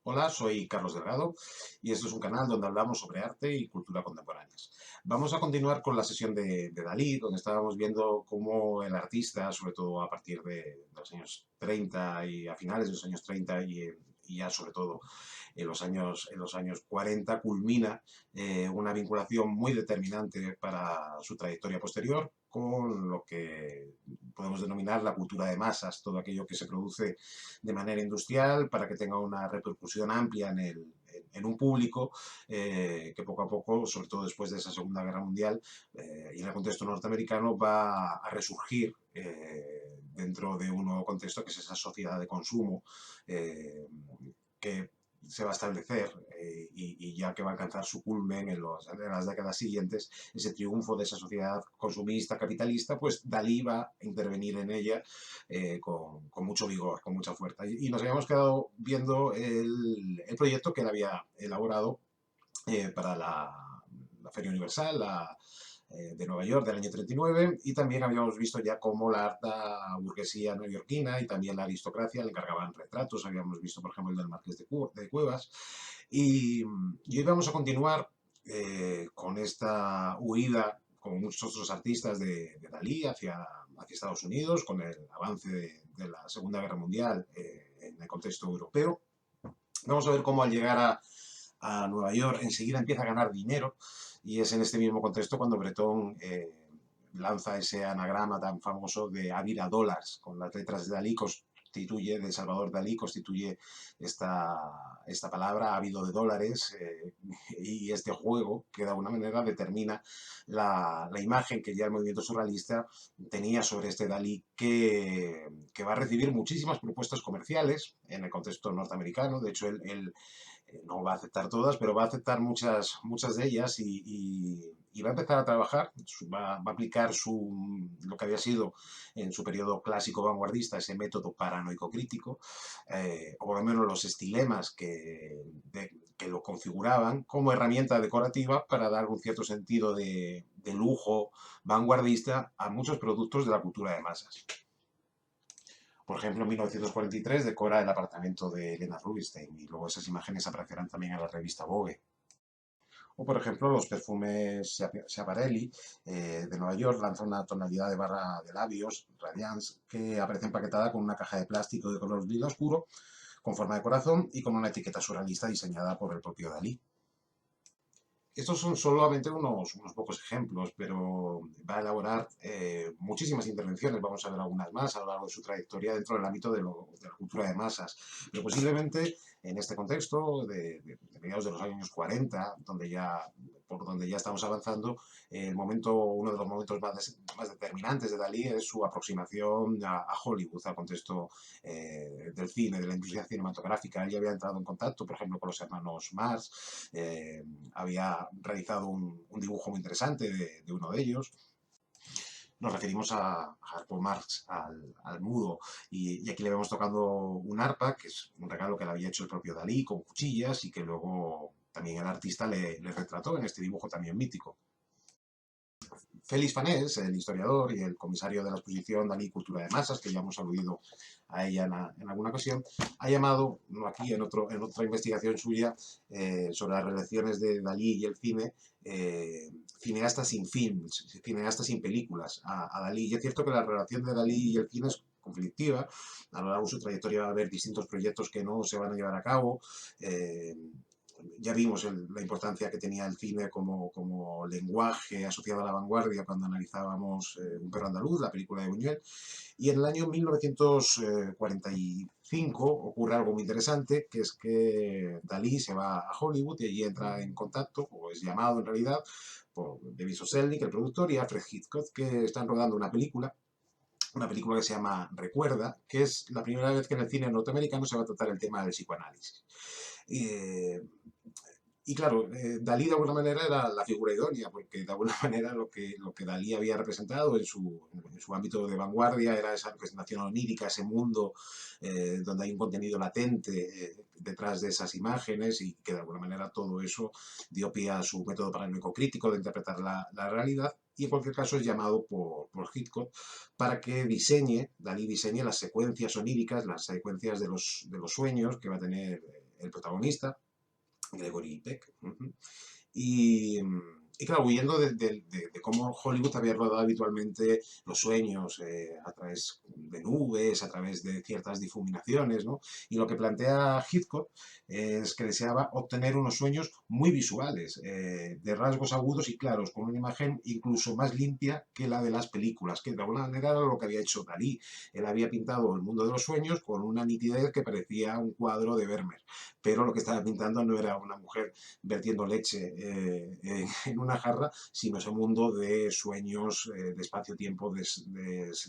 Hola, soy Carlos Delgado y esto es un canal donde hablamos sobre arte y cultura contemporáneas. Vamos a continuar con la sesión de Dalí, donde estábamos viendo cómo el artista, sobre todo a partir de los años 30 y a finales de los años 30 y ya sobre todo en los años 40, culmina una vinculación muy determinante para su trayectoria posterior con lo que podemos denominar la cultura de masas, todo aquello que se produce de manera industrial para que tenga una repercusión amplia en un público que poco a poco, sobre todo después de esa Segunda Guerra Mundial y en el contexto norteamericano, va a resurgir dentro de un nuevo contexto que es esa sociedad de consumo que se va a establecer y ya que va a alcanzar su culmen en las décadas siguientes, ese triunfo de esa sociedad consumista, capitalista, pues Dalí va a intervenir en ella con mucho vigor, con mucha fuerza. Y nos habíamos quedado viendo el proyecto que él había elaborado para la Feria Universal, de Nueva York del año 39, y también habíamos visto ya cómo la alta burguesía neoyorquina y también la aristocracia le encargaban retratos. Habíamos visto, por ejemplo, el del Marqués de Cuevas. Y hoy vamos a continuar con esta huida, como muchos otros artistas de Dalí, hacia Estados Unidos, con el avance de la Segunda Guerra Mundial en el contexto europeo. Vamos a ver cómo al llegar a Nueva York enseguida empieza a ganar dinero, y es en este mismo contexto cuando Breton lanza ese anagrama tan famoso de Ávila Dólares, con las letras de Dalí, de Salvador Dalí, constituye esta palabra, ávido de dólares, y este juego que de alguna manera determina la imagen que ya el movimiento surrealista tenía sobre este Dalí, que va a recibir muchísimas propuestas comerciales en el contexto norteamericano. De hecho, él no va a aceptar todas, pero va a aceptar muchas de ellas y va a empezar a trabajar, va a aplicar lo que había sido en su periodo clásico vanguardista, ese método paranoico crítico, o por lo menos los estilemas que lo configuraban como herramienta decorativa para dar un cierto sentido de lujo vanguardista a muchos productos de la cultura de masas. Por ejemplo, en 1943 decora el apartamento de Elena Rubinstein y luego esas imágenes aparecerán también en la revista Vogue. O, por ejemplo, los perfumes Schiaparelli de Nueva York lanzan una tonalidad de barra de labios, Radiance, que aparece empaquetada con una caja de plástico de color lila oscuro, con forma de corazón y con una etiqueta surrealista diseñada por el propio Dalí. Estos son solamente unos pocos ejemplos, pero va a elaborar muchísimas intervenciones. Vamos a ver algunas más a lo largo de su trayectoria dentro del ámbito de la cultura de masas. Pero posiblemente en este contexto de mediados de los años 40, por donde ya estamos avanzando, uno de los momentos más determinantes de Dalí es su aproximación a Hollywood, al contexto del cine, de la industria cinematográfica. Él ya había entrado en contacto, por ejemplo, con los hermanos Marx, había realizado un dibujo muy interesante de uno de ellos. Nos referimos a Harpo Marx, al mudo, y aquí le vemos tocando un arpa, que es un regalo que le había hecho el propio Dalí, con cuchillas, y que luego también el artista le retrató en este dibujo también mítico. Félix Fanés, el historiador y el comisario de la exposición Dalí Cultura de Masas, que ya hemos aludido a ella en alguna ocasión, ha llamado, aquí en otra investigación suya, sobre las relaciones de Dalí y el cine, cineasta sin films, cineasta sin películas, a Dalí. Y es cierto que la relación de Dalí y el cine es conflictiva. A lo largo de su trayectoria va a haber distintos proyectos que no se van a llevar a cabo. Ya vimos la importancia que tenía el cine como lenguaje asociado a la vanguardia cuando analizábamos Un perro andaluz, la película de Buñuel. Y en el año 1945 ocurre algo muy interesante, que es que Dalí se va a Hollywood y allí entra en contacto, o es llamado en realidad, por David Selznick, el productor, y Alfred Hitchcock, que están rodando una película que se llama Recuerda, que es la primera vez que en el cine norteamericano se va a tratar el tema del psicoanálisis. Y claro, Dalí de alguna manera era la figura idónea, porque de alguna manera lo que Dalí había representado en su ámbito de vanguardia era esa representación onírica, ese mundo donde hay un contenido latente detrás de esas imágenes, y que de alguna manera todo eso dio pie a su método paranoico crítico de interpretar la realidad. y en cualquier caso es llamado por Hitchcock para que Dalí diseñe las secuencias oníricas, las secuencias de los sueños que va a tener el protagonista, Gregory Peck. Y, y claro, huyendo de cómo Hollywood había rodado habitualmente los sueños a través de nubes, a través de ciertas difuminaciones, ¿no? Y lo que plantea Hitchcock es que deseaba obtener unos sueños muy visuales, de rasgos agudos y claros, con una imagen incluso más limpia que la de las películas, que de alguna manera era lo que había hecho Dalí. Él había pintado el mundo de los sueños con una nitidez que parecía un cuadro de Vermeer, pero lo que estaba pintando no era una mujer vertiendo leche en una jarra, sino ese mundo de sueños, de espacio-tiempo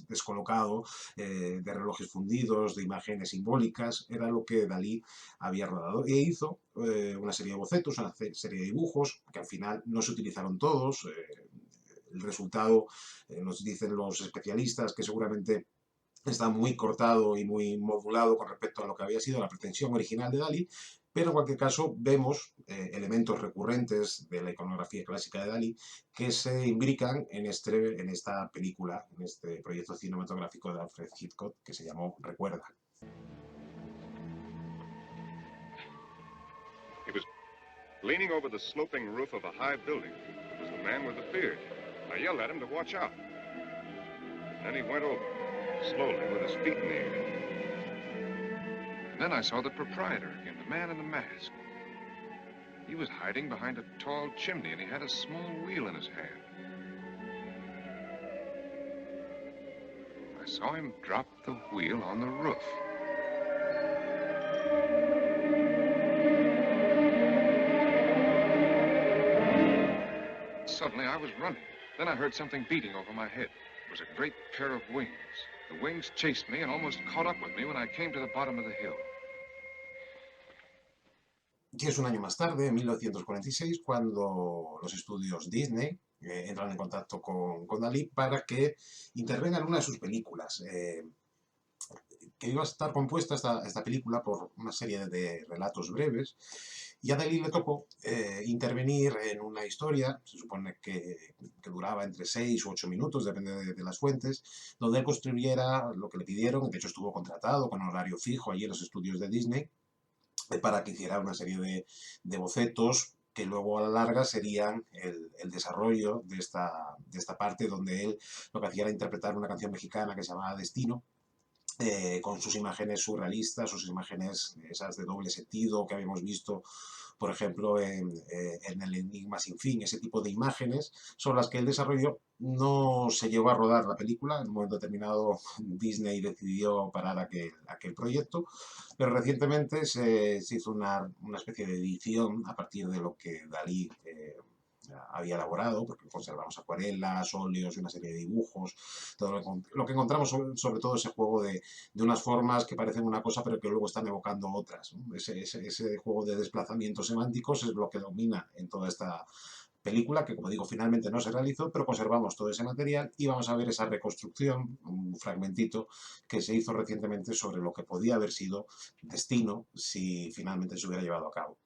descolocado, de relojes fundidos, de imágenes simbólicas, era lo que Dalí había rodado. E hizo una serie de bocetos, una serie de dibujos, que al final no se utilizaron todos. El resultado, nos dicen los especialistas, que seguramente está muy cortado y muy modulado con respecto a lo que había sido la pretensión original de Dalí, pero en cualquier caso vemos elementos recurrentes de la iconografía clásica de Dalí que se imbrican en esta película, en este proyecto cinematográfico de Alfred Hitchcock que se llamó Recuerda. He was leaning over the sloping roof of a high building. It was the man with the beard. I yelled at him to watch out. Then he went over, slowly, with his feet in the air. And then I saw the proprietor again, the man in the mask. He was hiding behind a tall chimney, and he had a small wheel in his hand. I saw him drop the wheel on the roof. Suddenly, I was running. Then I heard something beating over my head. It was a great pair of wings. The wings chased me and almost caught up with me when I came to the bottom of the hill. Y es un año más tarde, en 1946, cuando los estudios Disney entran en contacto con Dalí para que intervenga en una de sus películas. Que iba a estar compuesta esta película por una serie de relatos breves, y a Dalí le tocó intervenir en una historia, se supone que duraba entre 6 u 8 minutos, depende de las fuentes, donde él construyera lo que le pidieron. De hecho estuvo contratado con horario fijo allí en los estudios de Disney, para que hiciera una serie de bocetos que luego a la larga serían el desarrollo de esta parte, donde él lo que hacía era interpretar una canción mexicana que se llamaba Destino, con sus imágenes surrealistas, sus imágenes esas de doble sentido que habíamos visto, por ejemplo, en El Enigma sin fin, ese tipo de imágenes son las que él desarrolló. No se llegó a rodar la película, en un momento determinado Disney decidió parar aquel proyecto, pero recientemente se hizo una especie de edición a partir de lo que Dalí había elaborado, porque conservamos acuarelas, óleos y una serie de dibujos. Todo lo que encontramos, sobre todo, ese juego de unas formas que parecen una cosa pero que luego están evocando otras, ¿no? Ese juego de desplazamientos semánticos es lo que domina en toda esta película, que como digo finalmente no se realizó, pero conservamos todo ese material y vamos a ver esa reconstrucción, un fragmentito que se hizo recientemente sobre lo que podía haber sido Destino si finalmente se hubiera llevado a cabo.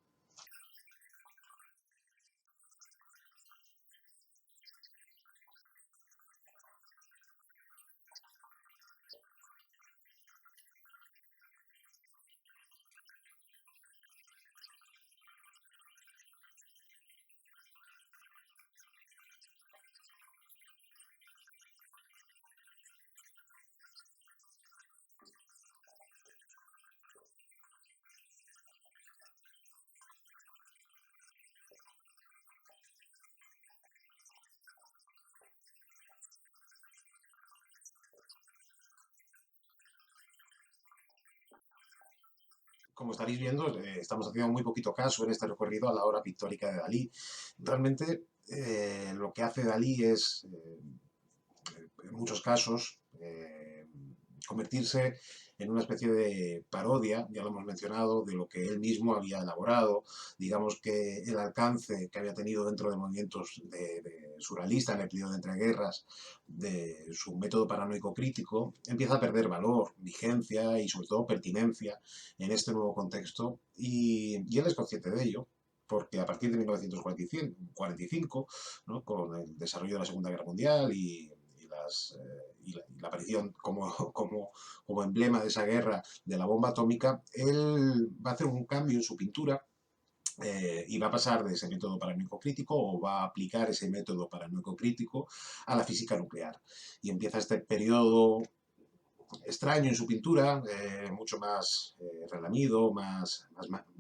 Como estaréis viendo, estamos haciendo muy poquito caso en este recorrido a la obra pictórica de Dalí. Realmente lo que hace Dalí es, en muchos casos, convertirse en una especie de parodia, ya lo hemos mencionado, de lo que él mismo había elaborado. Digamos que el alcance que había tenido dentro de movimientos de surrealista en el periodo de entreguerras, de su método paranoico crítico, empieza a perder valor, vigencia y sobre todo pertinencia en este nuevo contexto, y él es consciente de ello. porque a partir de 1945, ¿no? Con el desarrollo de la Segunda Guerra Mundial y la aparición como emblema de esa guerra de la bomba atómica, él va a hacer un cambio en su pintura y va a pasar de ese método paranoico crítico o va a aplicar ese método paranoico crítico a la física nuclear. Y empieza este periodo extraño en su pintura, mucho más relamido, más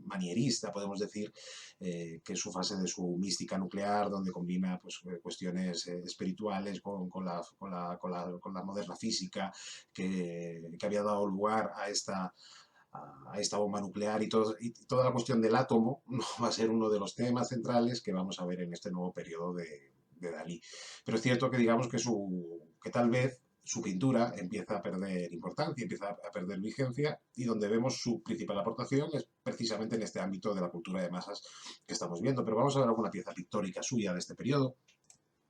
manierista, podemos decir, que es su fase de su mística nuclear, donde combina pues, cuestiones espirituales con la moderna física que había dado lugar a esta bomba nuclear y toda la cuestión del átomo no va a ser uno de los temas centrales que vamos a ver en este nuevo periodo de Dalí. Pero es cierto que digamos que tal vez su pintura empieza a perder importancia, empieza a perder vigencia y donde vemos su principal aportación es precisamente en este ámbito de la cultura de masas que estamos viendo. Pero vamos a ver alguna pieza pictórica suya de este periodo.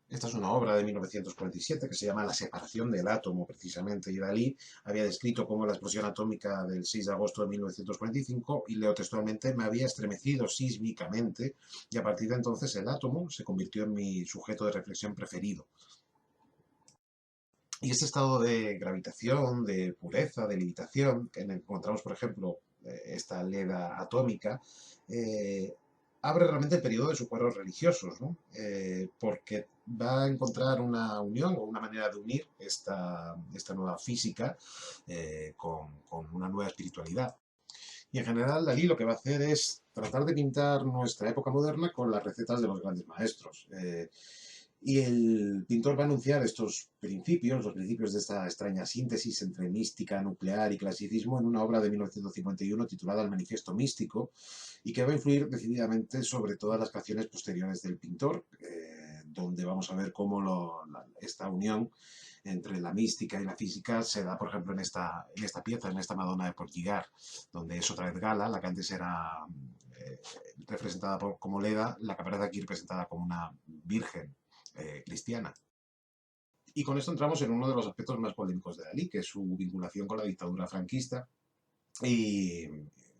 Esta es una obra de 1947 que se llama La separación del átomo, precisamente, y Dalí había descrito cómo la explosión atómica del 6 de agosto de 1945, y leo textualmente, me había estremecido sísmicamente, y a partir de entonces el átomo se convirtió en mi sujeto de reflexión preferido. Y este estado de gravitación, de pureza, de levitación, que encontramos, por ejemplo, esta leda atómica, abre realmente el periodo de sus cuadros religiosos, ¿no? Porque va a encontrar una unión o una manera de unir esta nueva física con una nueva espiritualidad. Y en general Dalí lo que va a hacer es tratar de pintar nuestra época moderna con las recetas de los grandes maestros. Y el pintor va a anunciar estos principios, los principios de esta extraña síntesis entre mística nuclear y clasicismo en una obra de 1951 titulada El Manifiesto Místico, y que va a influir decididamente sobre todas las creaciones posteriores del pintor, donde vamos a ver cómo esta unión entre la mística y la física se da, por ejemplo, en esta pieza, en esta Madonna de Portigar, donde es otra vez Gala, la que antes era representada como Leda, la que aparece aquí representada como una virgen cristiana. Y con esto entramos en uno de los aspectos más polémicos de Dalí, que es su vinculación con la dictadura franquista y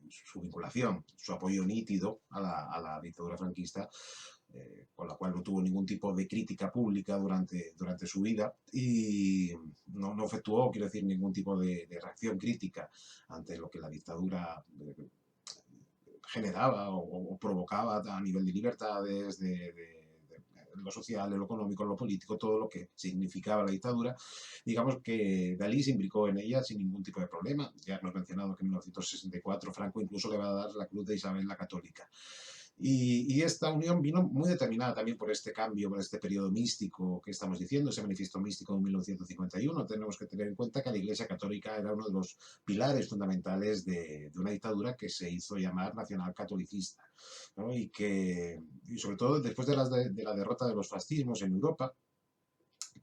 su apoyo nítido a la dictadura franquista, con la cual no tuvo ningún tipo de crítica pública durante su vida y no efectuó, quiero decir, ningún tipo de reacción crítica ante lo que la dictadura generaba o provocaba a nivel de libertades, de lo social, en lo económico, en lo político, todo lo que significaba la dictadura. Digamos que Dalí se implicó en ella sin ningún tipo de problema. Ya hemos mencionado que en 1964 Franco incluso le va a dar la Cruz de Isabel la Católica. Y esta unión vino muy determinada también por este cambio, por este periodo místico que estamos diciendo, ese manifiesto místico de 1951. Tenemos que tener en cuenta que la Iglesia Católica era uno de los pilares fundamentales de una dictadura que se hizo llamar nacionalcatolicista, ¿no? Y sobre todo después de la derrota de los fascismos en Europa,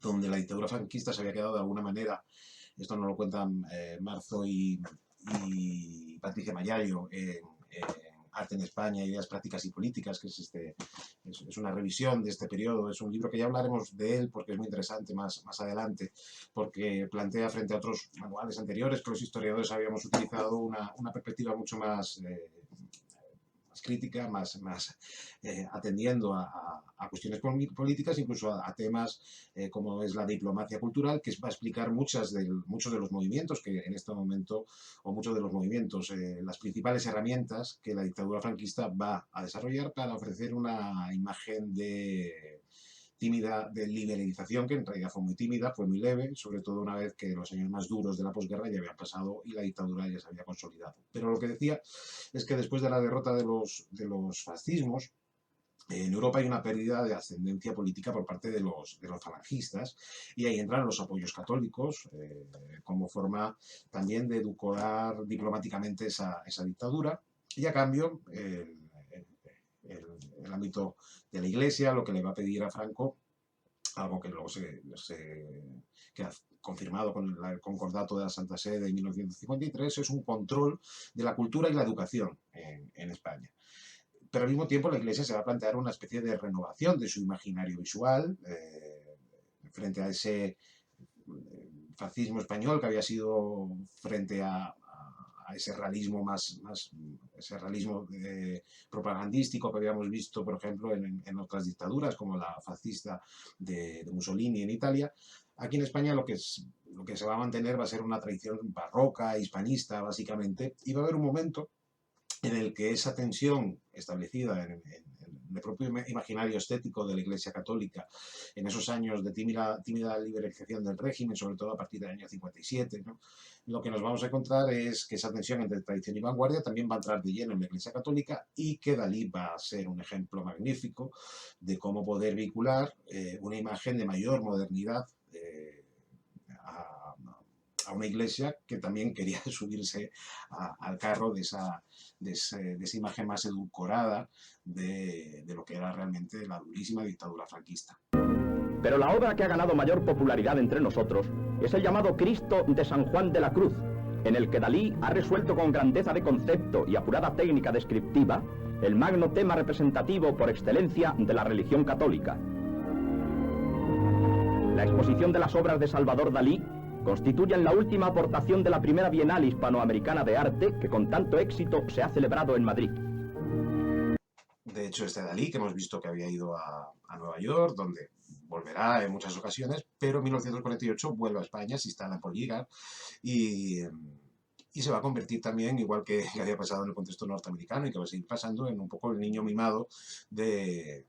donde la dictadura franquista se había quedado de alguna manera, esto nos lo cuentan Marzo y Patricia Mayayo en Arte en España, Ideas Prácticas y Políticas, que es una revisión de este periodo. Es un libro que ya hablaremos de él porque es muy interesante más adelante, porque plantea frente a otros manuales anteriores que los historiadores habíamos utilizado una perspectiva mucho más crítica, más atendiendo a cuestiones políticas, incluso a temas como es la diplomacia cultural, que va a explicar muchos de los movimientos que en este momento, o muchos de los movimientos, las principales herramientas que la dictadura franquista va a desarrollar para ofrecer una imagen tímida de liberalización, que en realidad fue muy tímida, fue muy leve, sobre todo una vez que los años más duros de la posguerra ya habían pasado y la dictadura ya se había consolidado. Pero lo que decía es que después de la derrota de los fascismos, en Europa hay una pérdida de ascendencia política por parte de los falangistas, y ahí entran los apoyos católicos como forma también de edulcorar diplomáticamente esa dictadura, y a cambio el ámbito de la Iglesia lo que le va a pedir a Franco, algo que luego que ha confirmado con el Concordato de la Santa Sede de 1953, es un control de la cultura y la educación en España. Pero al mismo tiempo la Iglesia se va a plantear una especie de renovación de su imaginario visual frente a ese fascismo español que había sido frente a a ese realismo ese realismo propagandístico que habíamos visto, por ejemplo, en otras dictaduras, como la fascista de Mussolini en Italia. Aquí en España lo que se va a mantener va a ser una tradición barroca, hispanista, básicamente, y va a haber un momento en el que esa tensión establecida en el propio imaginario estético de la Iglesia Católica, en esos años de tímida liberalización del régimen, sobre todo a partir del año 57, ¿no? Lo que nos vamos a encontrar es que esa tensión entre tradición y vanguardia también va a entrar de lleno en la Iglesia Católica, y que Dalí va a ser un ejemplo magnífico de cómo poder vincular una imagen de mayor modernidad a una iglesia que también quería subirse al carro de esa imagen más edulcorada de lo que era realmente la durísima dictadura franquista. Pero la obra que ha ganado mayor popularidad entre nosotros es el llamado Cristo de San Juan de la Cruz, en el que Dalí ha resuelto con grandeza de concepto y apurada técnica descriptiva el magno tema representativo por excelencia de la religión católica. La exposición de las obras de Salvador Dalí constituyen la última aportación de la primera Bienal Hispanoamericana de Arte, que con tanto éxito se ha celebrado en Madrid. De hecho, este Dalí, que hemos visto que había ido a Nueva York, donde volverá en muchas ocasiones, pero en 1948 vuelve a España, se instala en Polígar y se va a convertir también, igual que había pasado en el contexto norteamericano y que va a seguir pasando, en un poco el niño mimado de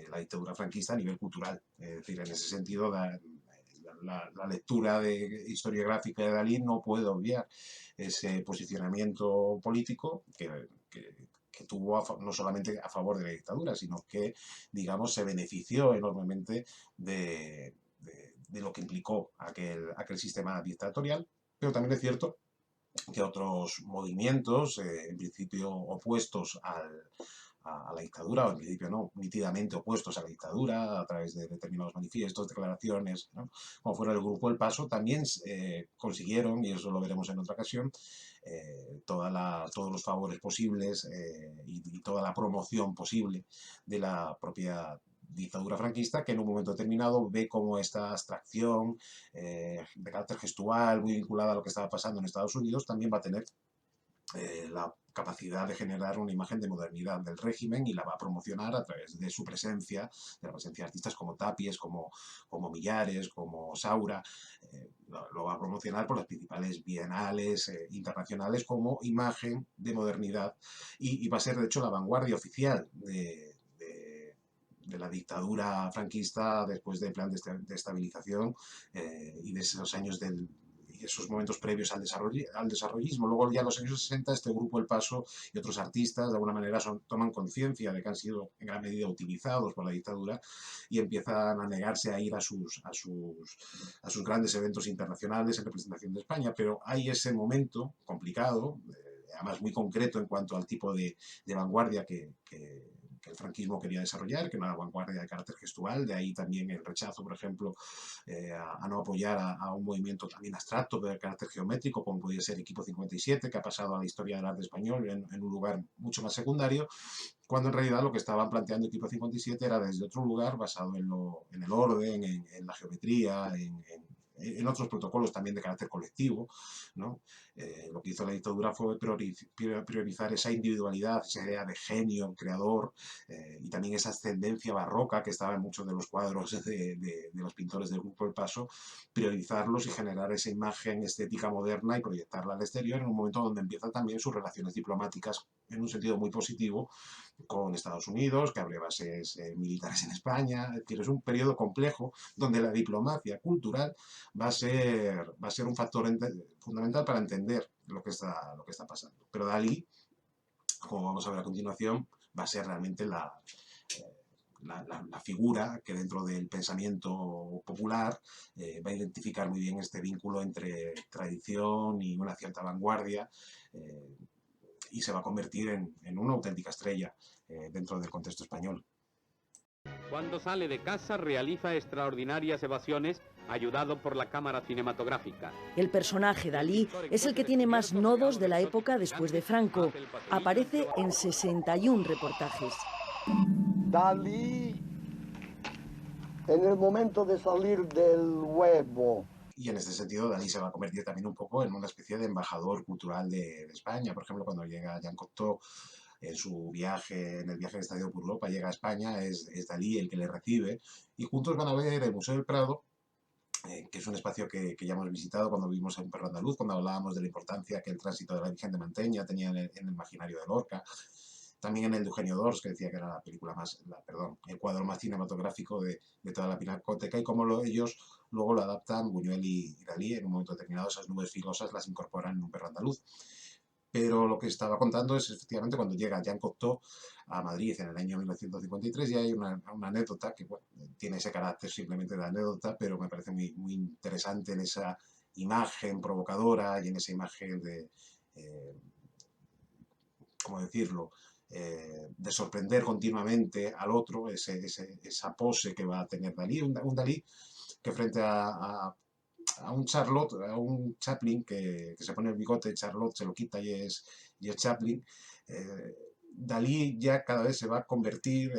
la dictadura franquista a nivel cultural. Es decir, en ese sentido, la lectura historiográfica de Dalí no puede obviar ese posicionamiento político que tuvo no solamente a favor de la dictadura, sino que, digamos, se benefició enormemente de lo que implicó aquel sistema dictatorial. Pero también es cierto que otros movimientos, en principio opuestos a la dictadura, o en principio no, nítidamente opuestos a la dictadura, a través de determinados manifiestos, declaraciones, ¿no?, como fuera el Grupo El Paso, también consiguieron, y eso lo veremos en otra ocasión, todos los favores posibles y toda la promoción posible de la propia dictadura franquista, que en un momento determinado ve como esta abstracción de carácter gestual, muy vinculada a lo que estaba pasando en Estados Unidos, también va a tener la capacidad de generar una imagen de modernidad del régimen, y la va a promocionar a través de su presencia, de la presencia de artistas como Tapies, como Millares, como Saura. Lo va a promocionar por las principales bienales internacionales como imagen de modernidad, y va a ser de hecho la vanguardia oficial de la dictadura franquista después del plan de estabilización y de esos años esos momentos previos al desarrollismo. Luego ya en los años 60 este Grupo El Paso y otros artistas de alguna manera toman conciencia de que han sido en gran medida utilizados por la dictadura y empiezan a negarse a ir a sus grandes eventos internacionales en representación de España. Pero hay ese momento complicado, además muy concreto en cuanto al tipo de vanguardia que el franquismo quería desarrollar, que era una vanguardia de carácter gestual. De ahí también el rechazo, por ejemplo, a no apoyar a un movimiento también abstracto de carácter geométrico, como podía ser Equipo 57, que ha pasado a la historia del arte español en un lugar mucho más secundario, cuando en realidad lo que estaban planteando Equipo 57 era desde otro lugar, basado en el orden, en la geometría, en otros protocolos también de carácter colectivo, ¿no? Lo que hizo la dictadura fue priorizar esa individualidad, esa idea de genio, creador, y también esa ascendencia barroca que estaba en muchos de los cuadros de los pintores del Grupo El Paso, priorizarlos y generar esa imagen estética moderna y proyectarla al exterior, en un momento donde empiezan también sus relaciones diplomáticas en un sentido muy positivo con Estados Unidos, que abre bases militares en España. Es decir, es un periodo complejo donde la diplomacia cultural va a ser un factor fundamental para entender lo que está pasando. Pero Dalí, como vamos a ver a continuación, va a ser realmente la figura que dentro del pensamiento popular va a identificar muy bien este vínculo entre tradición y una cierta vanguardia, y se va a convertir en una auténtica estrella dentro del contexto español. Cuando sale de casa realiza extraordinarias evasiones, ayudado por la cámara cinematográfica. El personaje Dalí es el que tiene más nodos de la época después de Franco. Aparece en 61 reportajes. Dalí, en el momento de salir del huevo. Y en este sentido, Dalí se va a convertir también un poco en una especie de embajador cultural de España. Por ejemplo, cuando llega Jean Cocteau en su viaje, en el viaje de estadio por Europa, llega a España, es Dalí el que le recibe, y juntos van a ver el Museo del Prado, que es un espacio que ya hemos visitado cuando vivimos en Perro Andaluz, cuando hablábamos de la importancia que el tránsito de la Virgen de Manteña tenía en el imaginario de Lorca. También en el de Eugenio d'Ors, que decía que era la película más, el cuadro más cinematográfico de toda la pinacoteca, y cómo ellos luego lo adaptan, Buñuel y Dalí, en un momento determinado esas nubes filosas las incorporan en un Perro Andaluz. Pero lo que estaba contando es, efectivamente, cuando llega Jean Cocteau a Madrid en el año 1953, y hay una anécdota que bueno, tiene ese carácter simplemente de anécdota, pero me parece muy, muy interesante en esa imagen provocadora y en esa imagen de, ¿cómo decirlo?, de sorprender continuamente al otro, esa pose que va a tener Dalí, un Dalí que frente a un Charlotte, a un Chaplin que se pone el bigote, Charlotte se lo quita y es Chaplin, Dalí ya cada vez se va a convertir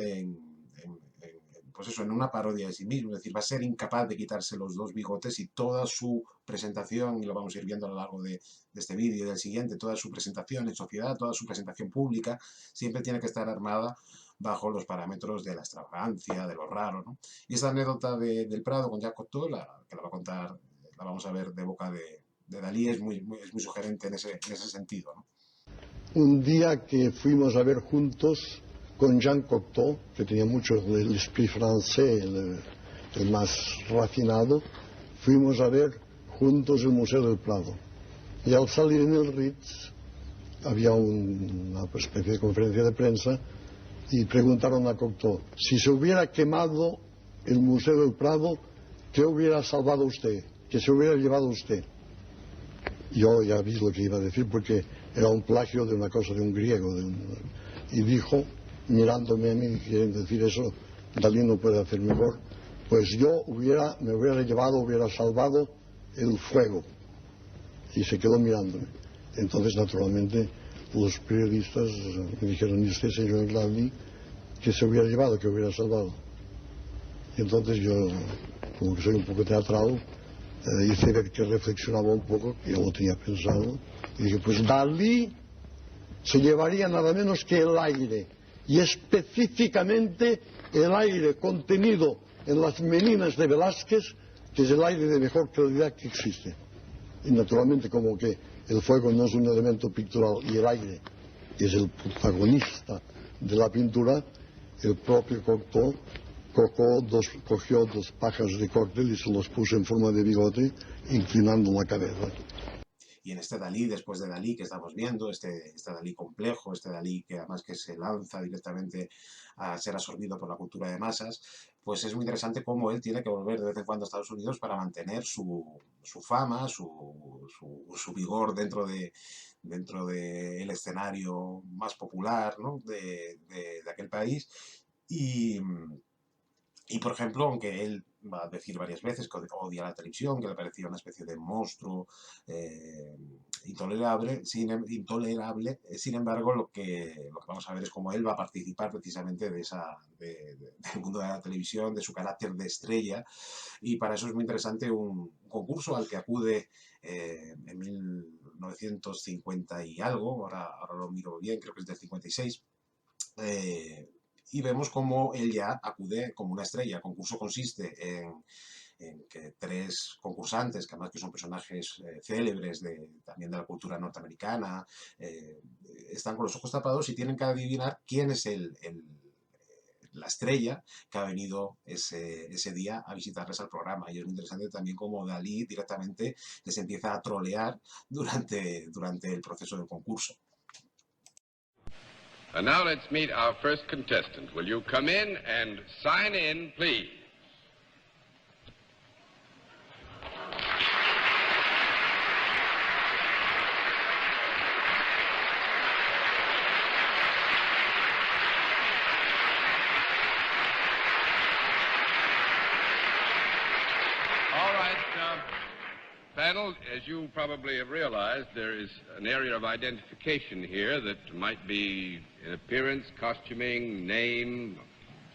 pues eso, en una parodia de sí mismo, es decir, va a ser incapaz de quitarse los dos bigotes, y toda su presentación, y lo vamos a ir viendo a lo largo de este vídeo y del siguiente, toda su presentación en sociedad, toda su presentación pública, siempre tiene que estar armada bajo los parámetros de la extravagancia, de lo raro, ¿no? Y esta anécdota del Prado con Jean Cocteau, que la va a contar, la vamos a ver de boca de Dalí, es muy sugerente en ese sentido, ¿no? Un día que fuimos a ver juntos con Jean Cocteau, que tenía mucho el esprit francés, el más refinado, fuimos a ver juntos el Museo del Prado. Y al salir en el Ritz había una especie de conferencia de prensa y preguntaron a Cocteau, si se hubiera quemado el Museo del Prado, ¿qué hubiera salvado usted? ¿Qué se hubiera llevado usted? Yo ya vi lo que iba a decir porque era un plagio de una cosa de un griego. Y dijo, mirándome a mí, quieren decir eso, Dalí no puede hacer mejor, pues yo me hubiera salvado el fuego. Y se quedó mirándome. Entonces, naturalmente, los periodistas me dijeron, ¿y usted, señor Dalí, qué se hubiera llevado, qué hubiera salvado? Y entonces yo, como que soy un poco teatral, hice ver que reflexionaba un poco, que yo lo tenía pensado, y dije, pues Dalí se llevaría nada menos que el aire, y específicamente el aire contenido en las Meninas de Velázquez, que es el aire de mejor calidad que existe. Y naturalmente, como que el fuego no es un elemento pictural y el aire es el protagonista de la pintura, el propio Cocteau cogió dos pajas de cóctel y se los puso en forma de bigote, inclinando la cabeza. Y en este Dalí, después de Dalí que estamos viendo, este Dalí complejo, este Dalí que además que se lanza directamente a ser absorbido por la cultura de masas, pues es muy interesante cómo él tiene que volver de vez en cuando a Estados Unidos para mantener su fama, su vigor dentro del escenario más popular, ¿no?, de aquel país. Y, por ejemplo, aunque él va a decir varias veces que odia la televisión, que le parecía una especie de monstruo intolerable, sin embargo, lo que vamos a ver es cómo él va a participar precisamente del mundo de la televisión, de su carácter de estrella, y para eso es muy interesante un concurso al que acude en 1950 y algo, ahora lo miro bien, creo que es del 56, y vemos cómo él ya acude como una estrella. El concurso consiste en que tres concursantes, que además que son personajes célebres también de la cultura norteamericana, están con los ojos tapados y tienen que adivinar quién es la estrella que ha venido ese día a visitarles al programa. Y es muy interesante también cómo Dalí directamente les empieza a trolear durante el proceso del concurso. And now let's meet our first contestant. Will you come in and sign in, please? All right, panel, as you probably have realized, there is an area of identification here that might be in appearance, costuming, name,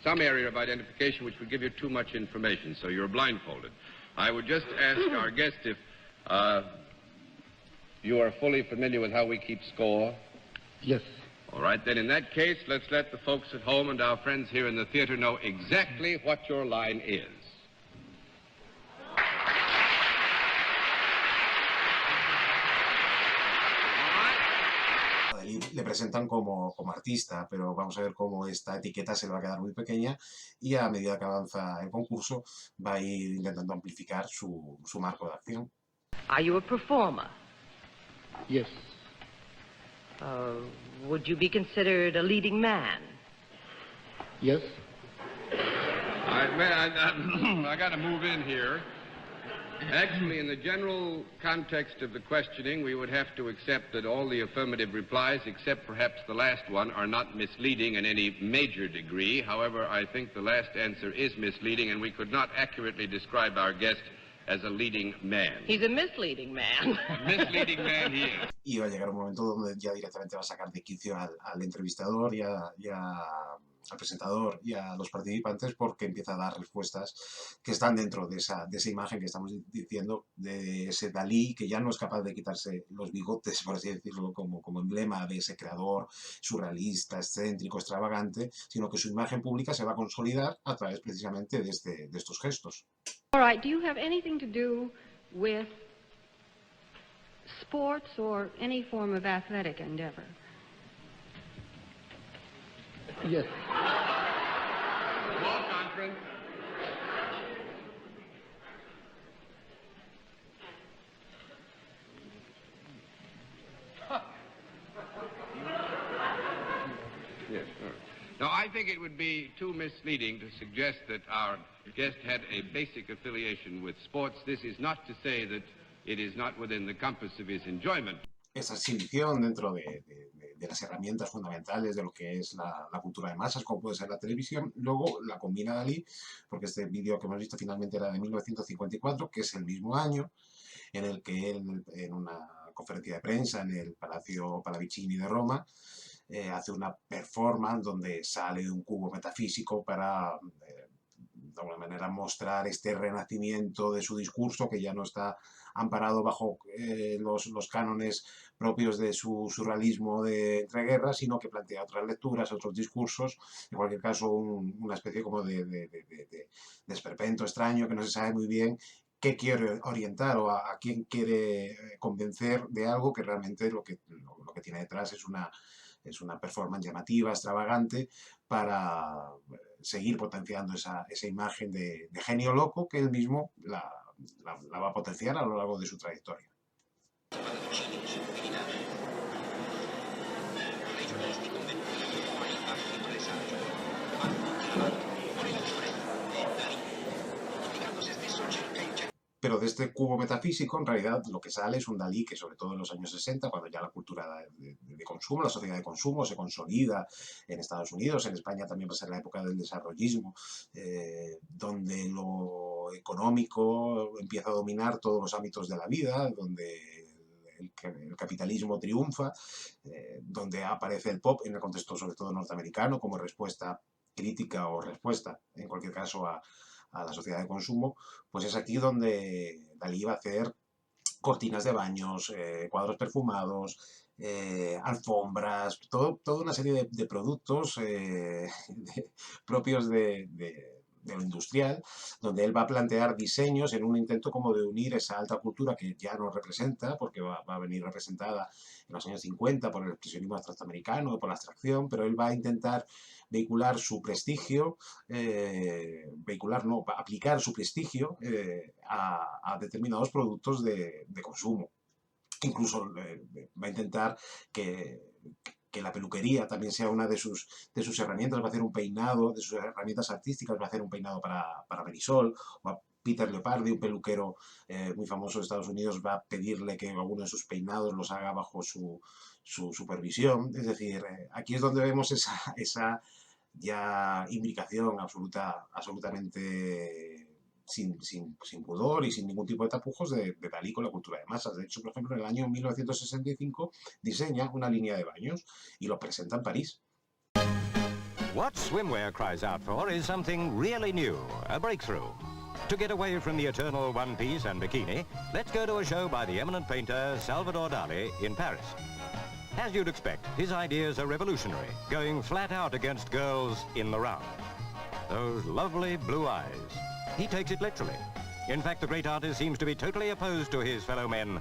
some area of identification which would give you too much information, so you're blindfolded. I would just ask our guest if you are fully familiar with how we keep score. Yes. All right, then in that case, let's let the folks at home and our friends here in the theater know exactly what your line is. Le presentan como artista, pero vamos a ver cómo esta etiqueta se le va a quedar muy pequeña y a medida que avanza el concurso va a ir intentando amplificar su marco de acción. Are you a performer? Yes. Would you be considered a leading man? Yes. I got to move in here. Actually, in the general context of the questioning, we would have to accept that all the affirmative replies, except perhaps the last one, are not misleading in any major degree. However, I think the last answer is misleading, and we could not accurately describe our guest as a leading man. He's a misleading man. Misleading man he is. Y va a llegar un momento donde ya directamente va a sacar de quicio al entrevistador y al presentador y a los participantes, porque empieza a dar respuestas que están dentro de esa imagen que estamos diciendo, de ese Dalí que ya no es capaz de quitarse los bigotes, por así decirlo, como emblema de ese creador surrealista, excéntrico, extravagante, sino que su imagen pública se va a consolidar a través precisamente de estos gestos. All right, do you have anything to do with sports or any form of athletic endeavor? Yes. Small conference. Yes, all right. Now, I think it would be too misleading to suggest that our guest had a basic affiliation with sports. This is not to say that it is not within the compass of his enjoyment. Esa exhibición dentro de las herramientas fundamentales de lo que es la cultura de masas, como puede ser la televisión, luego la combina Dalí, porque este vídeo que hemos visto finalmente era de 1954, que es el mismo año en el que él, en una conferencia de prensa en el Palacio Pallavicini de Roma, hace una performance donde sale de un cubo metafísico para, de alguna manera, mostrar este renacimiento de su discurso, que ya no está amparado bajo los cánones propios de su surrealismo de entreguerras, sino que plantea otras lecturas, otros discursos, en cualquier caso una especie como de esperpento extraño que no se sabe muy bien qué quiere orientar o a quién quiere convencer de algo, que realmente lo que tiene detrás es una performance llamativa, extravagante, para seguir potenciando esa imagen de genio loco que él mismo la va a potenciar a lo largo de su trayectoria. Pero de este cubo metafísico, en realidad, lo que sale es un Dalí que, sobre todo en los años 60, cuando ya la cultura de consumo, la sociedad de consumo se consolida en Estados Unidos, en España también va a ser la época del desarrollismo, donde lo económico empieza a dominar todos los ámbitos de la vida, donde el capitalismo triunfa, donde aparece el pop en el contexto sobre todo norteamericano como respuesta crítica o respuesta, en cualquier caso, a la sociedad de consumo, pues es aquí donde Dalí va a hacer cortinas de baños, cuadros perfumados, alfombras, toda una serie de productos propios de lo industrial, donde él va a plantear diseños en un intento como de unir esa alta cultura que ya no representa, porque va a venir representada en los años 50 por el expresionismo abstracto-americano, por la abstracción, pero él va a intentar vehicular su prestigio, aplicar su prestigio a determinados productos de consumo. Incluso va a intentar que la peluquería también sea una de sus herramientas, va a hacer un peinado, de sus herramientas artísticas, va a hacer un peinado para Marisol, o a Peter Leopardi, un peluquero muy famoso de Estados Unidos, va a pedirle que alguno de sus peinados los haga bajo su supervisión. Es decir, aquí es donde vemos esa ya imbricación absolutamente sin pudor y sin ningún tipo de tapujos de Dalí con la cultura de masas. De hecho, por ejemplo, en el año 1965 diseña una línea de baños y lo presenta en París. What swimwear cries out for is something really new, a breakthrough. To get away from the eternal one-piece and bikini, let's go to a show by the eminent painter Salvador Dali in Paris. As you'd expect, his ideas are revolutionary, going flat out against girls in the round. Those lovely blue eyes. He takes it literally. In fact, the great artist seems to be totally opposed to his fellow men,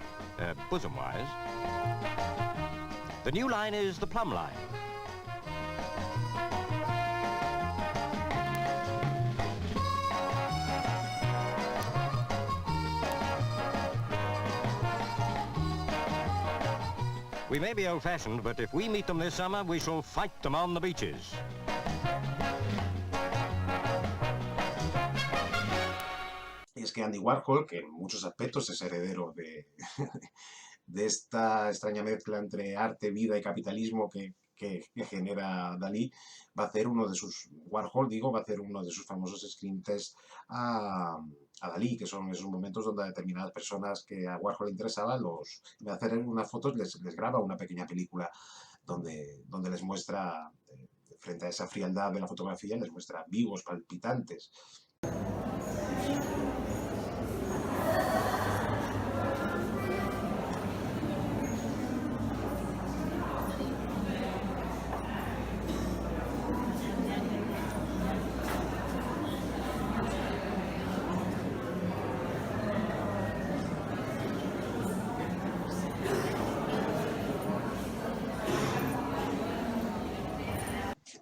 bosom-wise. The new line is the plumb line. We may be old-fashioned, but if we meet them this summer, we shall fight them on the beaches. Es que Andy Warhol, que en muchos aspectos es heredero de esta extraña mezcla entre arte, vida y capitalismo que genera Dalí, va a hacer uno de sus, Warhol digo, va a hacer uno de sus famosos screen test a Dalí, que son esos momentos donde a determinadas personas que a Warhol le interesaba, en vez de hacer unas fotos, les graba una pequeña película donde les muestra, frente a esa frialdad de la fotografía, les muestra vivos, palpitantes.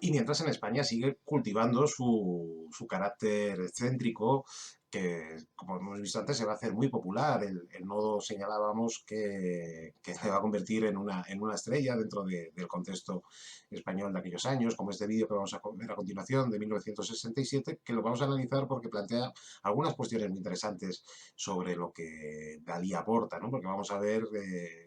Y mientras en España sigue cultivando su carácter excéntrico, que como hemos visto antes se va a hacer muy popular. El nodo señalábamos que se va a convertir en una estrella dentro del contexto español de aquellos años, como este vídeo que vamos a ver a continuación de 1967, que lo vamos a analizar porque plantea algunas cuestiones muy interesantes sobre lo que Dalí aporta, ¿no? Porque vamos a ver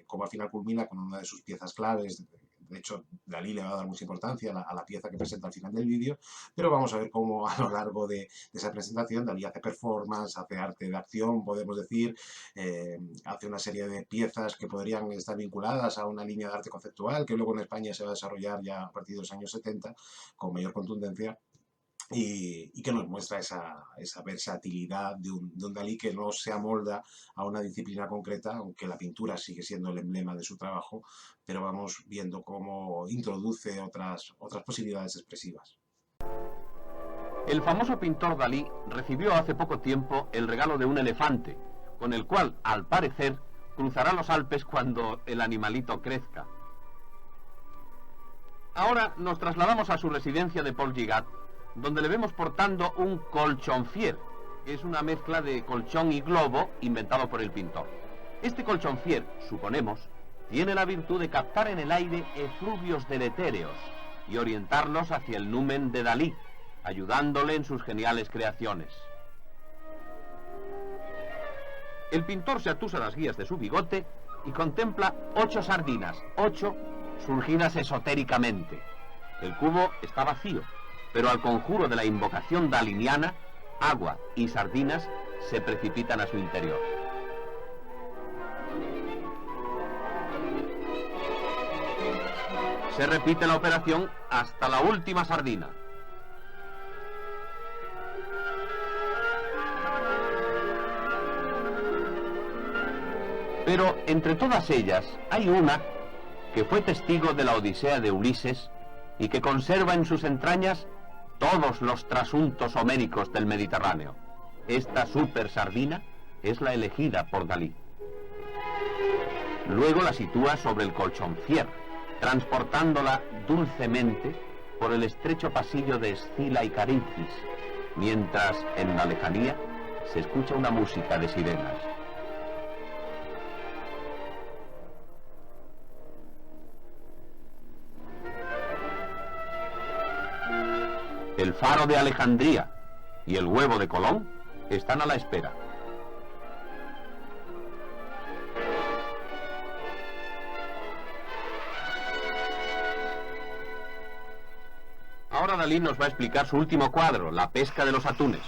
cómo al final culmina con una de sus piezas claves. De hecho, Dalí le va a dar mucha importancia a la pieza que presenta al final del vídeo, pero vamos a ver cómo a lo largo de esa presentación Dalí hace performance, hace arte de acción, podemos decir, hace una serie de piezas que podrían estar vinculadas a una línea de arte conceptual que luego en España se va a desarrollar ya a partir de los años 70 con mayor contundencia. Y que nos muestra esa versatilidad de un Dalí que no se amolda a una disciplina concreta, aunque la pintura sigue siendo el emblema de su trabajo, pero vamos viendo cómo introduce otras posibilidades expresivas. El famoso pintor Dalí recibió hace poco tiempo el regalo de un elefante, con el cual, al parecer, cruzará los Alpes cuando el animalito crezca. Ahora nos trasladamos a su residencia de Paul Gigat, donde le vemos portando un colchonfier, que es una mezcla de colchón y globo inventado por el pintor. Este colchonfier, suponemos, tiene la virtud de captar en el aire efluvios deletéreos y orientarlos hacia el numen de Dalí, ayudándole en sus geniales creaciones. El pintor se atusa las guías de su bigote y contempla 8 sardinas, 8 surgidas esotéricamente. El cubo está vacío, pero al conjuro de la invocación daliniana, agua y sardinas se precipitan a su interior. Se repite la operación hasta la última sardina. Pero entre todas ellas hay una que fue testigo de la Odisea de Ulises y que conserva en sus entrañas todos los trasuntos homéricos del Mediterráneo. Esta super sardina es la elegida por Dalí. Luego la sitúa sobre el colchonfier, transportándola dulcemente por el estrecho pasillo de Escila y Carítis, mientras en la lejanía se escucha una música de sirenas. El faro de Alejandría y el huevo de Colón están a la espera. Ahora Dalí nos va a explicar su último cuadro, La pesca de los atunes.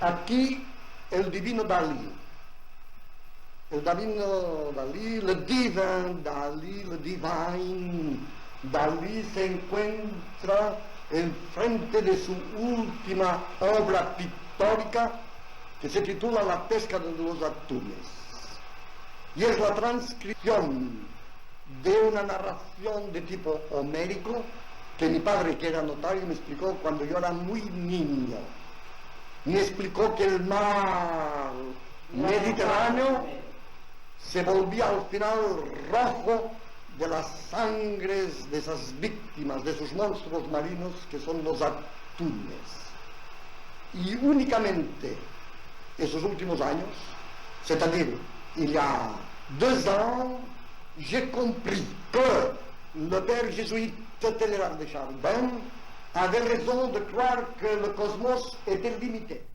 Aquí el divino Dalí. El divino Dalí, le divin Dalí, le divine. Dalí se encuentra enfrente de su última obra pictórica que se titula La pesca de los atunes. Y es la transcripción de una narración de tipo homérico que mi padre, que era notario, me explicó cuando yo era muy niño. Me explicó que el mar Mediterráneo se volvía al final rojo de las sangres de esas víctimas, de esos monstruos marinos que son los atunes. Y únicamente esos últimos años, c'est-à-dire il y a 2 ans, j'ai compris que le père jésuite Talleyrand de Chardin avait raison de croire que le cosmos était limité.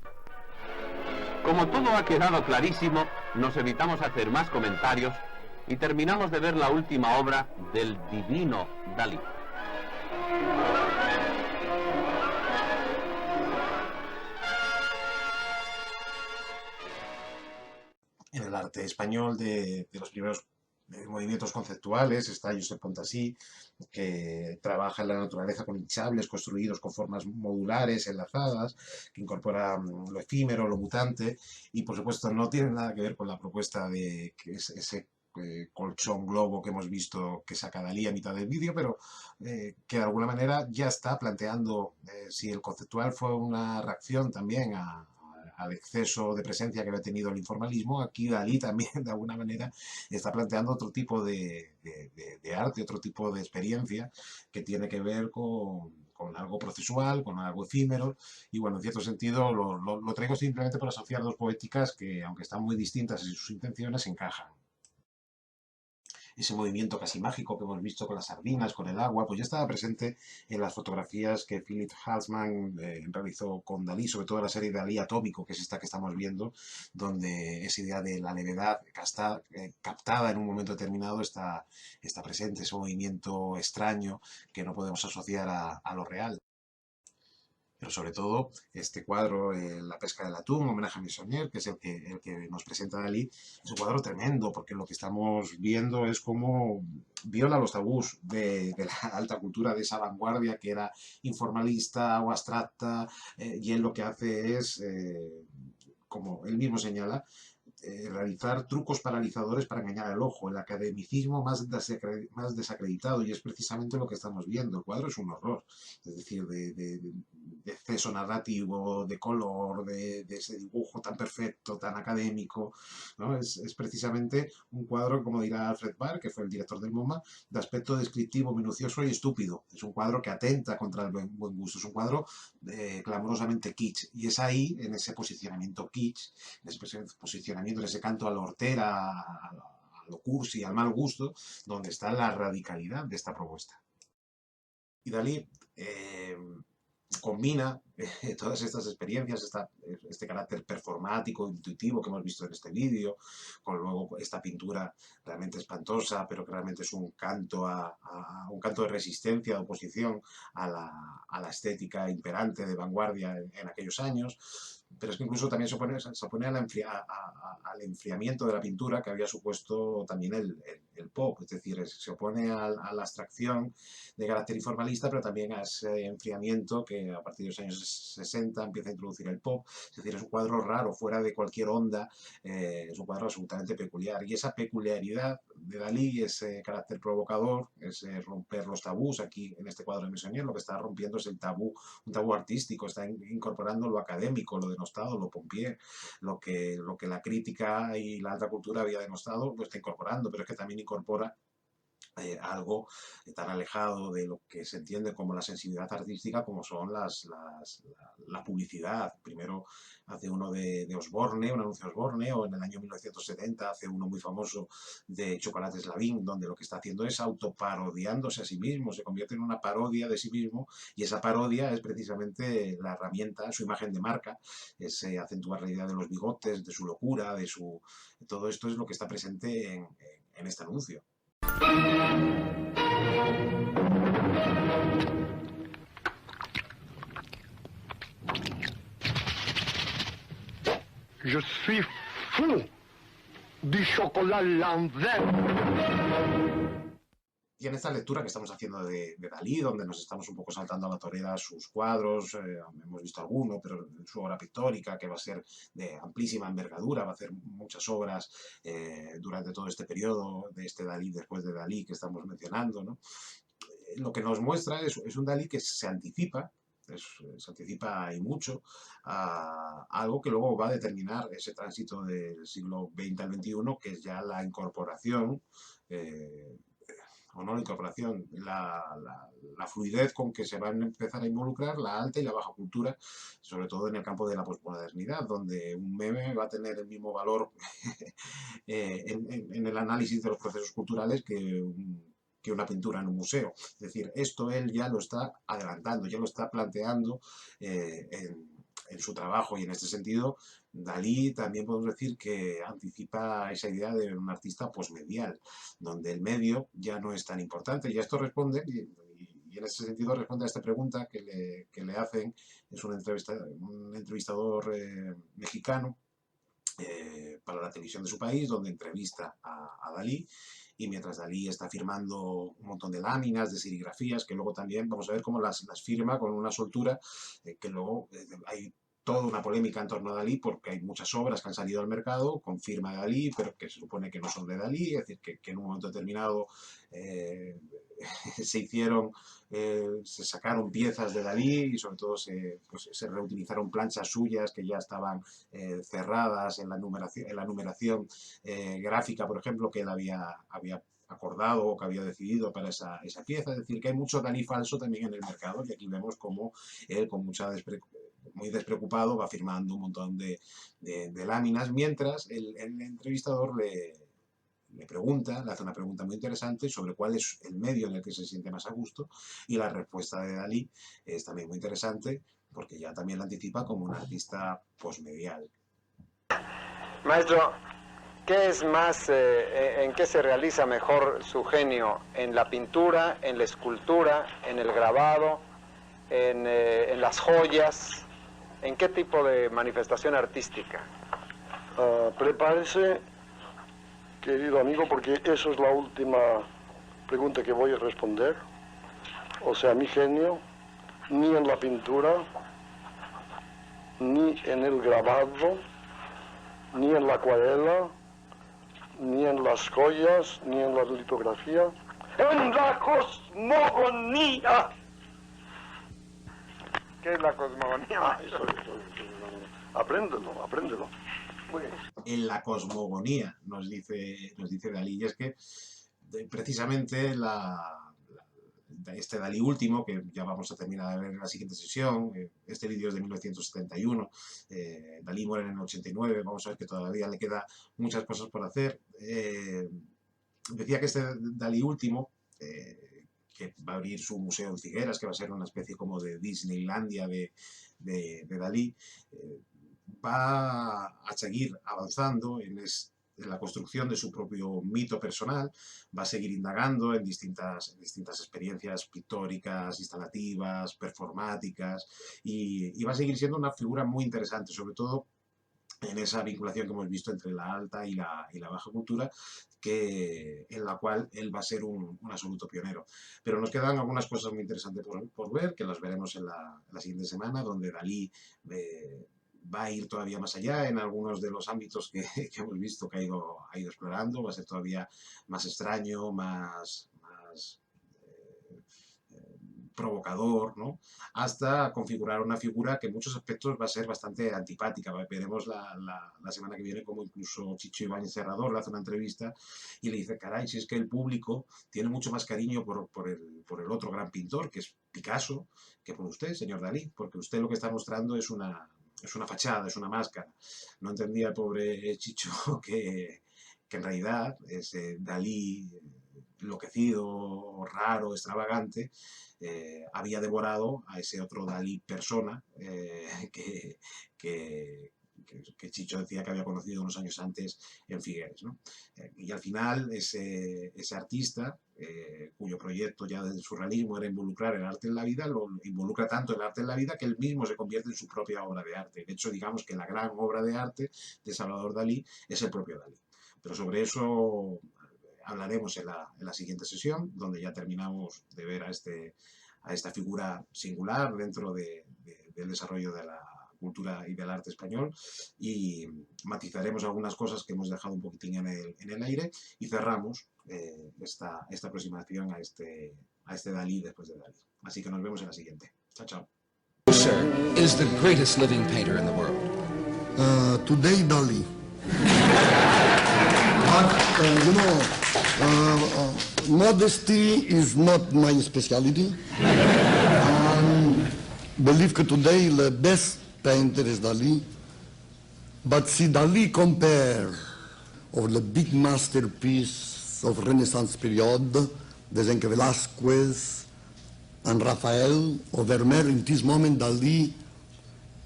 Como todo ha quedado clarísimo, nos evitamos hacer más comentarios y terminamos de ver la última obra del divino Dalí. En el arte español de los primeros movimientos conceptuales está Josep Pontasí, que trabaja en la naturaleza con hinchables construidos con formas modulares, enlazadas, que incorpora lo efímero, lo mutante, y por supuesto no tiene nada que ver con la propuesta de que es ese colchón globo que hemos visto que saca Dalí a mitad del vídeo, pero que de alguna manera ya está planteando, si el conceptual fue una reacción también al exceso de presencia que había tenido el informalismo, aquí Dalí también de alguna manera está planteando otro tipo de arte, otro tipo de experiencia que tiene que ver con algo procesual, con algo efímero, y bueno, en cierto sentido lo traigo simplemente para asociar dos poéticas que, aunque están muy distintas en sus intenciones, encajan. Ese movimiento casi mágico que hemos visto con las sardinas, con el agua, pues ya estaba presente en las fotografías que Philip Halsman realizó con Dalí, sobre todo la serie de Dalí Atómico, que es esta que estamos viendo, donde esa idea de la levedad captada en un momento determinado está presente, ese movimiento extraño que no podemos asociar a lo real. Pero sobre todo este cuadro, La pesca del atún, homenaje a Meissonier, que es el que nos presenta Dalí, es un cuadro tremendo, porque lo que estamos viendo es cómo viola los tabús de la alta cultura, de esa vanguardia que era informalista o abstracta, y él lo que hace es, como él mismo señala, realizar trucos paralizadores para engañar al ojo, el academicismo más desacreditado, y es precisamente lo que estamos viendo. El cuadro es un horror, es decir, de exceso narrativo, de color, de ese dibujo tan perfecto, tan académico, ¿no? Es precisamente un cuadro, como dirá Alfred Barr, que fue el director del MoMA, de aspecto descriptivo, minucioso y estúpido. Es un cuadro que atenta contra el buen gusto, es un cuadro clamorosamente kitsch, y es ahí, en ese posicionamiento kitsch, en ese posicionamiento, en ese canto a la hortera, a lo cursi, al mal gusto, donde está la radicalidad de esta propuesta. Y Dalí combina todas estas experiencias, este carácter performático, intuitivo que hemos visto en este vídeo, con luego esta pintura realmente espantosa, pero que realmente es un canto un canto de resistencia, de oposición a la estética imperante de vanguardia en aquellos años. Pero es que incluso también se opone al enfriamiento de la pintura que había supuesto también el pop, es decir, se opone a la abstracción de carácter informalista, pero también a ese enfriamiento que a partir de los años 60 empieza a introducir el pop. Es decir, es un cuadro raro, fuera de cualquier onda, es un cuadro absolutamente peculiar, y esa peculiaridad de Dalí, ese carácter provocador, ese romper los tabús, aquí en este cuadro de Meissonier lo que está rompiendo es el tabú, un tabú artístico, está incorporando lo académico, lo denostado, lo pompier, lo que la crítica y la alta cultura había denostado, lo está incorporando, pero es que también incorpora algo tan alejado de lo que se entiende como la sensibilidad artística, como son la publicidad. Primero hace uno de Osborne, un anuncio de Osborne, o en el año 1970 hace uno muy famoso de Chocolates Lavín, donde lo que está haciendo es autoparodiándose a sí mismo, se convierte en una parodia de sí mismo, y esa parodia es precisamente la herramienta, su imagen de marca, es acentuar la idea de los bigotes, de su locura, todo esto es lo que está presente en este anuncio. Je suis fou du chocolat l'envers. Y en esta lectura que estamos haciendo de Dalí, donde nos estamos un poco saltando a la torera sus cuadros, hemos visto alguno, pero su obra pictórica, que va a ser de amplísima envergadura, va a hacer muchas obras durante todo este periodo de este Dalí, después de Dalí que estamos mencionando, ¿no? Lo que nos muestra es un Dalí que se anticipa y mucho a algo que luego va a determinar ese tránsito del siglo XX al XXI, que es ya la incorporación, o no la incorporación, la fluidez con que se van a empezar a involucrar la alta y la baja cultura, sobre todo en el campo de la posmodernidad, donde un meme va a tener el mismo valor en el análisis de los procesos culturales que una pintura en un museo. Es decir, esto él ya lo está adelantando, ya lo está planteando en su trabajo, y en este sentido Dalí también podemos decir que anticipa esa idea de un artista posmedial, donde el medio ya no es tan importante. Y esto responde, y en ese sentido responde a esta pregunta que le hacen, es un entrevistador mexicano para la televisión de su país, donde entrevista a Dalí. Y mientras Dalí está firmando un montón de láminas, de serigrafías, que luego también vamos a ver cómo las firma con una soltura, que luego hay toda una polémica en torno a Dalí, porque hay muchas obras que han salido al mercado con firma de Dalí, pero que se supone que no son de Dalí, es decir, que en un momento determinado se sacaron piezas de Dalí, y sobre todo se reutilizaron planchas suyas que ya estaban cerradas en la numeración gráfica, por ejemplo, que él había acordado o que había decidido para esa pieza. Es decir, que hay mucho Dalí falso también en el mercado, y aquí vemos como él, con muy despreocupado, va firmando un montón de láminas, mientras el entrevistador le hace una pregunta muy interesante sobre cuál es el medio en el que se siente más a gusto, y la respuesta de Dalí es también muy interesante, porque ya también la anticipa como un artista posmedial. Maestro, ¿qué es más, en qué se realiza mejor su genio? ¿En la pintura, en la escultura, en el grabado, en las joyas? ¿En qué tipo de manifestación artística? Prepárese, querido amigo, porque eso es la última pregunta que voy a responder. O sea, mi genio, ni en la pintura, ni en el grabado, ni en la acuarela, ni en las joyas, ni en la litografía, en la cosmogonía. ¿Qué es la cosmogonía? Eso. Apréndelo. Muy bien. En la cosmogonía, nos dice Dalí, y es que precisamente este Dalí último, que ya vamos a terminar de ver en la siguiente sesión, este vídeo es de 1971, Dalí muere en el 89, vamos a ver que todavía le queda muchas cosas por hacer. Decía que este Dalí último, que va a abrir su museo en Figueras, que va a ser una especie como de Disneylandia de Dalí, va a seguir avanzando en la construcción de su propio mito personal, va a seguir indagando en distintas experiencias pictóricas, instalativas, performáticas, y va a seguir siendo una figura muy interesante, sobre todo en esa vinculación que hemos visto entre la alta y la baja cultura, en la cual él va a ser un absoluto pionero. Pero nos quedan algunas cosas muy interesantes por ver, que las veremos en la siguiente semana, donde Dalí va a ir todavía más allá en algunos de los ámbitos que hemos visto que ha ido explorando. Va a ser todavía más extraño, más provocador, ¿no? Hasta configurar una figura que en muchos aspectos va a ser bastante antipática. Veremos la semana que viene como incluso Chicho Ibáñez Serrador le hace una entrevista y le dice: caray, si es que el público tiene mucho más cariño por el otro gran pintor, que es Picasso, que por usted, señor Dalí, porque usted lo que está mostrando es una fachada, es una máscara. No entendía el pobre Chicho que en realidad ese Dalí enloquecido, raro, extravagante, había devorado a ese otro Dalí persona que Chicho decía que había conocido unos años antes en Figueres, ¿no? Y al final ese artista, cuyo proyecto ya desde el surrealismo era involucrar el arte en la vida, lo involucra tanto el arte en la vida que él mismo se convierte en su propia obra de arte. De hecho, digamos que la gran obra de arte de Salvador Dalí es el propio Dalí. Pero sobre eso hablaremos en la siguiente sesión, donde ya terminamos de ver a esta figura singular dentro del desarrollo de la cultura y del arte español, y matizaremos algunas cosas que hemos dejado un poquitín en el aire, y cerramos esta aproximación a este Dalí después de Dalí. Así que nos vemos en la siguiente. Chao, chao. Sir, is the greatest living painter in the world? Today, Dalí. But, modesty is not my specialty. Believe that today the best painter is Dalí. But see, Dalí compare of the big masterpiece of Renaissance period, desde que Velázquez and Raphael or Vermeer, in this moment Dalí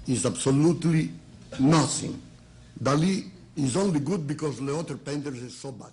is absolutely nothing. Dalí is only good because the other painters is so bad.